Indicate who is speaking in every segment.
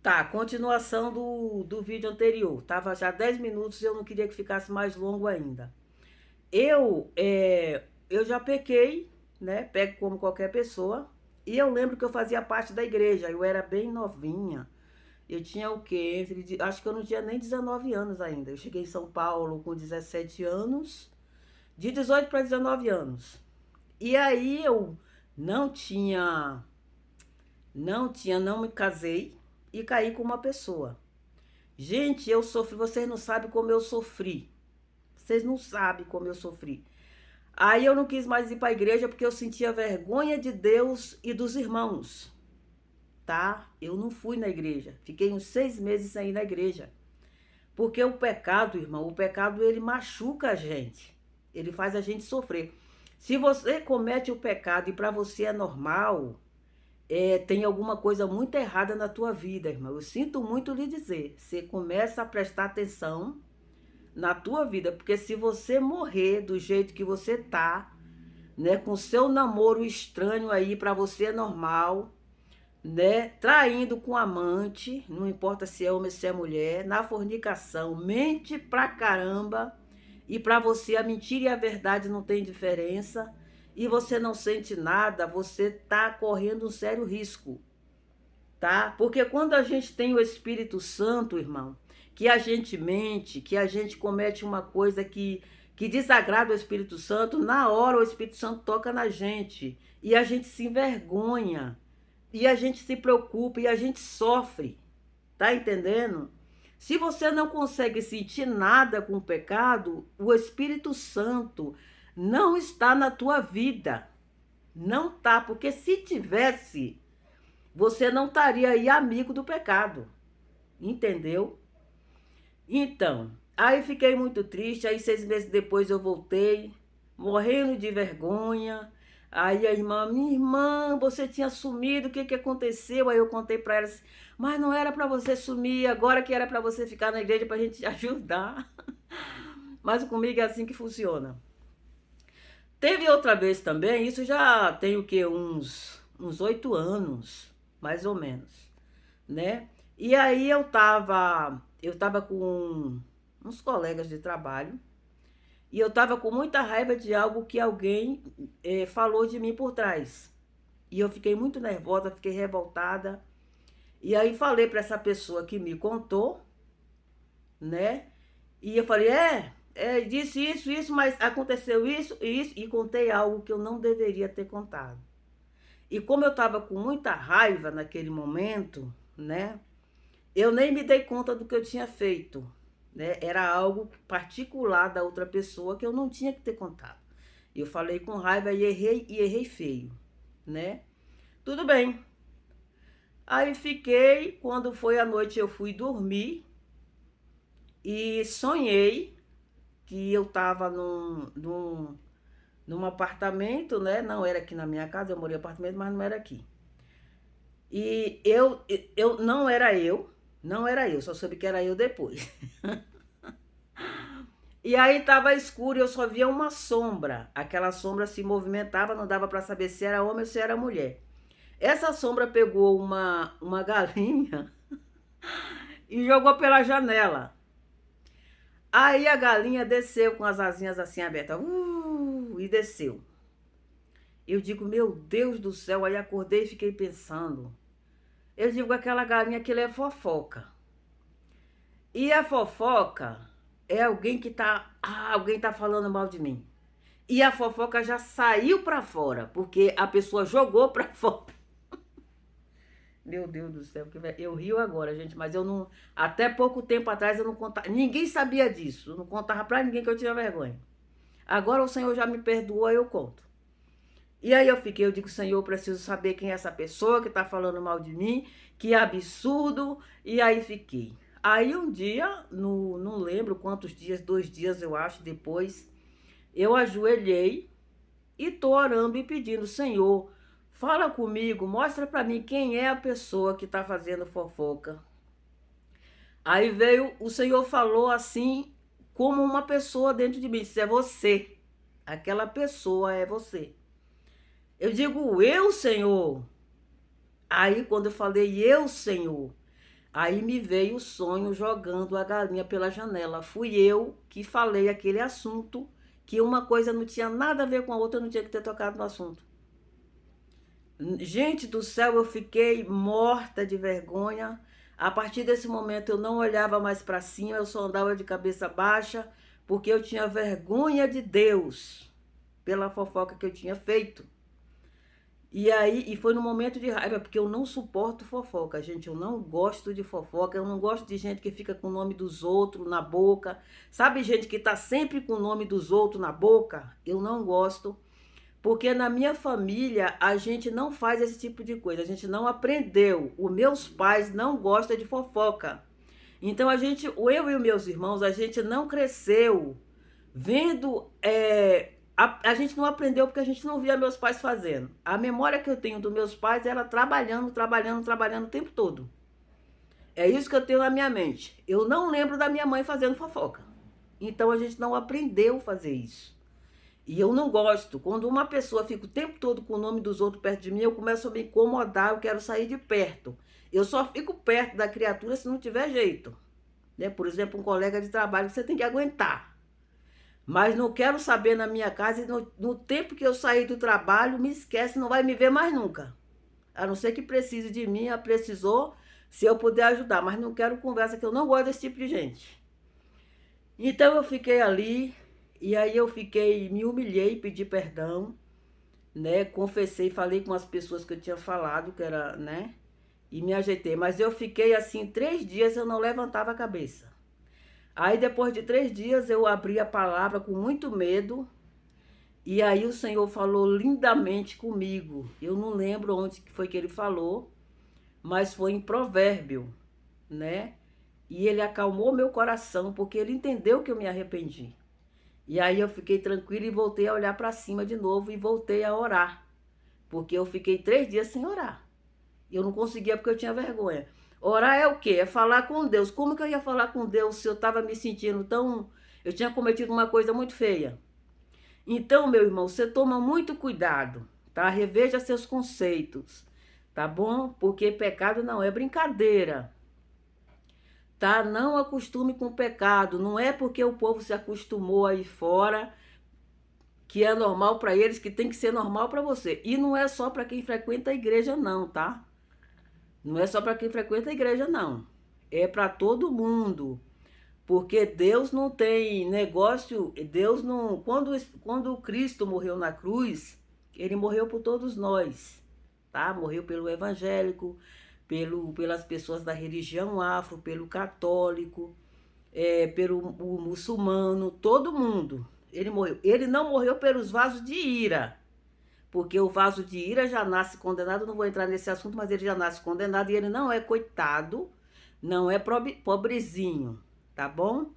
Speaker 1: Tá, continuação do vídeo anterior. Tava já 10 minutos e eu não queria que ficasse mais longo ainda. Eu já pequei, né? Pego como qualquer pessoa. E eu lembro que eu fazia parte da igreja. Eu era bem novinha. Eu tinha o quê? Acho que eu não tinha nem 19 anos ainda. Eu cheguei em São Paulo com 17 anos. De 18 para 19 anos. E aí eu não tinha, não me casei e caí com uma pessoa. Gente, eu sofri, vocês não sabem como eu sofri. Vocês não sabem como eu sofri. Aí eu não quis mais ir para a igreja porque eu sentia vergonha de Deus e dos irmãos, tá? Eu não fui na igreja. Fiquei uns 6 meses sem ir na igreja. Porque o pecado, irmão, o pecado ele machuca a gente. Ele faz a gente sofrer. Se você comete o pecado e para você é normal, tem alguma coisa muito errada na tua vida, irmão. Eu sinto muito lhe dizer. Você começa a prestar atenção na tua vida, porque se você morrer do jeito que você tá, né, com seu namoro estranho aí para você é normal, né, traindo com amante, não importa se é homem ou se é mulher, na fornicação, mente pra caramba, e para você a mentira e a verdade não tem diferença, e você não sente nada, você tá correndo um sério risco, tá? Porque quando a gente tem o Espírito Santo, irmão, que a gente mente, que a gente comete uma coisa que desagrada o Espírito Santo, na hora o Espírito Santo toca na gente e a gente se envergonha, e a gente se preocupa e a gente sofre, tá entendendo? Se você não consegue sentir nada com o pecado, o Espírito Santo não está na tua vida. Não tá, porque se tivesse, você não estaria aí amigo do pecado, entendeu? Então, aí fiquei muito triste, aí 6 meses depois eu voltei, morrendo de vergonha. Aí a irmã, minha irmã, você tinha sumido, o que que aconteceu? Aí eu contei para ela assim, mas não era para você sumir, agora que era para você ficar na igreja para a gente te ajudar. Mas comigo é assim que funciona. Teve outra vez também, isso já tem o que, uns 8 anos, mais ou menos, né? E aí eu tava com uns colegas de trabalho e eu tava com muita raiva de algo que alguém falou de mim por trás. E eu fiquei muito nervosa, fiquei revoltada. E aí falei para essa pessoa que me contou, né? E eu falei, disse isso, mas aconteceu isso e isso, e contei algo que eu não deveria ter contado. E como eu tava com muita raiva naquele momento, né? Eu nem me dei conta do que eu tinha feito, né? Era algo particular da outra pessoa que eu não tinha que ter contado. Eu falei com raiva e errei feio, né? Tudo bem. Aí fiquei, quando foi a noite eu fui dormir e sonhei que eu estava num apartamento, né? Não era aqui na minha casa, eu morei em apartamento, mas não era aqui. E eu não era eu, só soube que era eu depois. E aí estava escuro e eu só via uma sombra. Aquela sombra se movimentava, não dava para saber se era homem ou se era mulher. Essa sombra pegou uma galinha e jogou pela janela. Aí a galinha desceu com as asinhas assim abertas. E desceu. Eu digo, meu Deus do céu, aí acordei e fiquei pensando. Eu digo, aquela galinha, aquilo é fofoca. E a fofoca é alguém tá falando mal de mim. E a fofoca já saiu pra fora, porque a pessoa jogou pra fora. Meu Deus do céu, eu rio agora, gente, mas eu não. Até pouco tempo atrás eu não contava. Ninguém sabia disso. Eu não contava pra ninguém que eu tinha vergonha. Agora o Senhor já me perdoou, eu conto. E aí eu digo, Senhor, eu preciso saber quem é essa pessoa que tá falando mal de mim, que absurdo. E aí fiquei. Aí um dia, não lembro quantos dias, 2 dias eu acho, depois, eu ajoelhei e tô orando e pedindo, Senhor, fala comigo, mostra pra mim quem é a pessoa que tá fazendo fofoca. Aí veio, o Senhor falou assim, como uma pessoa dentro de mim, disse, é você. Aquela pessoa é você. Eu digo, eu, Senhor. Aí quando eu falei, eu, Senhor, Aí me veio o sonho jogando a galinha pela janela. Fui eu que falei aquele assunto, que uma coisa não tinha nada a ver com a outra, eu não tinha que ter tocado no assunto. Gente do céu, eu fiquei morta de vergonha. A partir desse momento eu não olhava mais para cima, eu só andava de cabeça baixa, porque eu tinha vergonha de Deus pela fofoca que eu tinha feito. E foi no momento de raiva, porque eu não suporto fofoca, gente. Eu não gosto de fofoca, eu não gosto de gente que fica com o nome dos outros na boca. Sabe, gente que tá sempre com o nome dos outros na boca? Eu não gosto. Porque na minha família a gente não faz esse tipo de coisa, a gente não aprendeu. Os meus pais não gostam de fofoca. Então eu e os meus irmãos, a gente não cresceu vendo. A gente não aprendeu porque a gente não via meus pais fazendo. A memória que eu tenho dos meus pais era trabalhando, trabalhando, trabalhando o tempo todo. É isso que eu tenho na minha mente. Eu não lembro da minha mãe fazendo fofoca. Então a gente não aprendeu a fazer isso. E eu não gosto. Quando uma pessoa fica o tempo todo com o nome dos outros perto de mim, eu começo a me incomodar, eu quero sair de perto. Eu só fico perto da criatura se não tiver jeito. Né? Por exemplo, um colega de trabalho que você tem que aguentar. Mas não quero saber na minha casa, e no tempo que eu sair do trabalho, me esquece, não vai me ver mais nunca. A não ser que precise de mim, ela precisou, se eu puder ajudar. Mas não quero conversa, que eu não gosto desse tipo de gente. Então eu fiquei ali, e aí eu fiquei, me humilhei, pedi perdão, né? Confessei, falei com as pessoas que eu tinha falado, que era, né? E me ajeitei. Mas eu fiquei assim, 3 dias eu não levantava a cabeça. Aí depois de 3 dias eu abri a palavra com muito medo. E aí o Senhor falou lindamente comigo. Eu não lembro onde foi que ele falou, mas foi em Provérbio, né? E ele acalmou meu coração, porque ele entendeu que eu me arrependi. E aí eu fiquei tranquila e voltei a olhar para cima de novo e voltei a orar. Porque eu fiquei 3 dias sem orar. Eu não conseguia porque eu tinha vergonha. Orar é o quê? É falar com Deus. Como que eu ia falar com Deus se eu estava me sentindo tão... Eu tinha cometido uma coisa muito feia. Então, meu irmão, você toma muito cuidado, tá? Reveja seus conceitos, tá bom? Porque pecado não é brincadeira, tá? Não acostume com o pecado. Não é porque o povo se acostumou aí fora que é normal para eles, que tem que ser normal para você. E não é só para quem frequenta a igreja, não, tá? Não é só para quem frequenta a igreja, não. É para todo mundo. Porque Deus não tem negócio, Deus não... Quando Cristo morreu na cruz, ele morreu por todos nós, tá? Morreu pelo evangélico, pelas pessoas da religião afro, pelo católico, pelo o muçulmano, todo mundo. Ele morreu. Ele não morreu pelos vasos de ira, porque o vaso de ira já nasce condenado. Não vou entrar nesse assunto, mas ele já nasce condenado e ele não é coitado, não é pobrezinho, tá bom?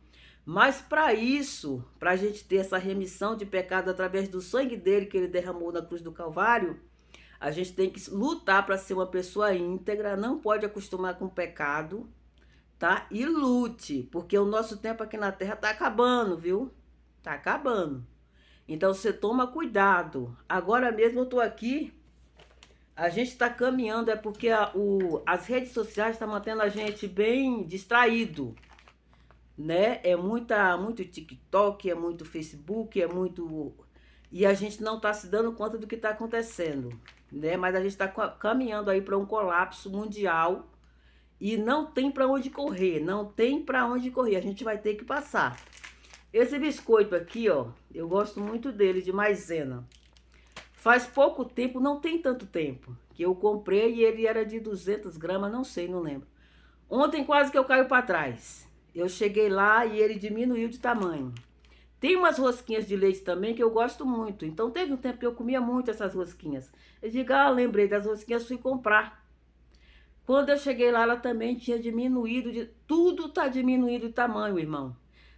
Speaker 1: Mas para isso, para a gente ter essa remissão de pecado através do sangue dele que ele derramou na cruz do Calvário, a gente tem que lutar para ser uma pessoa íntegra, não pode acostumar com o pecado, tá? E lute, porque o nosso tempo aqui na Terra tá acabando, viu? Tá acabando. Então você toma cuidado. Agora mesmo eu tô aqui, a gente está caminhando, é porque as redes sociais estão mantendo a gente bem distraído, né? É muito TikTok, é muito Facebook, é muito... E a gente não está se dando conta do que está acontecendo, né? Mas a gente está caminhando aí para um colapso mundial e não tem para onde correr, não tem para onde correr, a gente vai ter que passar. Esse biscoito aqui, ó, eu gosto muito dele, de maisena. Faz pouco tempo, não tem tanto tempo, que eu comprei e ele era de 200 gramas, não sei, não lembro. Ontem quase que eu caio para trás. Eu cheguei lá e ele diminuiu de tamanho. Tem umas rosquinhas de leite também que eu gosto muito. Então teve um tempo que eu comia muito essas rosquinhas. Eu digo, lembrei das rosquinhas, fui comprar. Quando eu cheguei lá, ela também tinha diminuído. Tudo tá diminuindo de tamanho, irmão.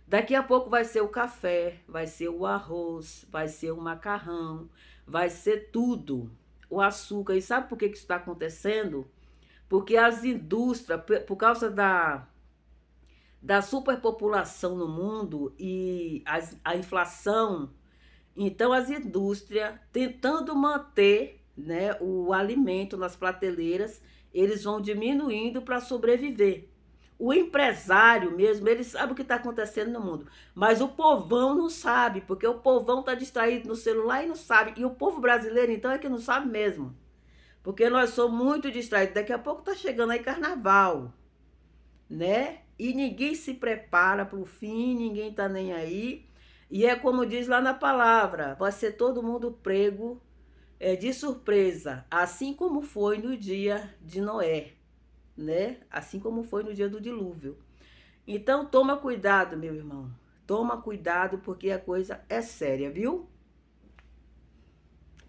Speaker 1: Daqui a pouco vai ser o café, vai ser o arroz, vai ser o macarrão, vai ser tudo. O açúcar. E sabe por que isso está acontecendo? Porque as indústrias, por causa da superpopulação no mundo e a inflação, então as indústrias tentando manter, né, o alimento nas prateleiras, eles vão diminuindo para sobreviver. O empresário mesmo, ele sabe o que está acontecendo no mundo. Mas o povão não sabe, porque o povão está distraído no celular e não sabe. E o povo brasileiro, então, é que não sabe mesmo. Porque nós somos muito distraídos. Daqui a pouco está chegando aí carnaval, né? E ninguém se prepara para o fim, ninguém está nem aí. E é como diz lá na palavra, vai ser todo mundo prego de surpresa, assim como foi no dia de Noé, né? Assim como foi no dia do dilúvio. Então toma cuidado, meu irmão. Toma cuidado porque a coisa é séria, viu?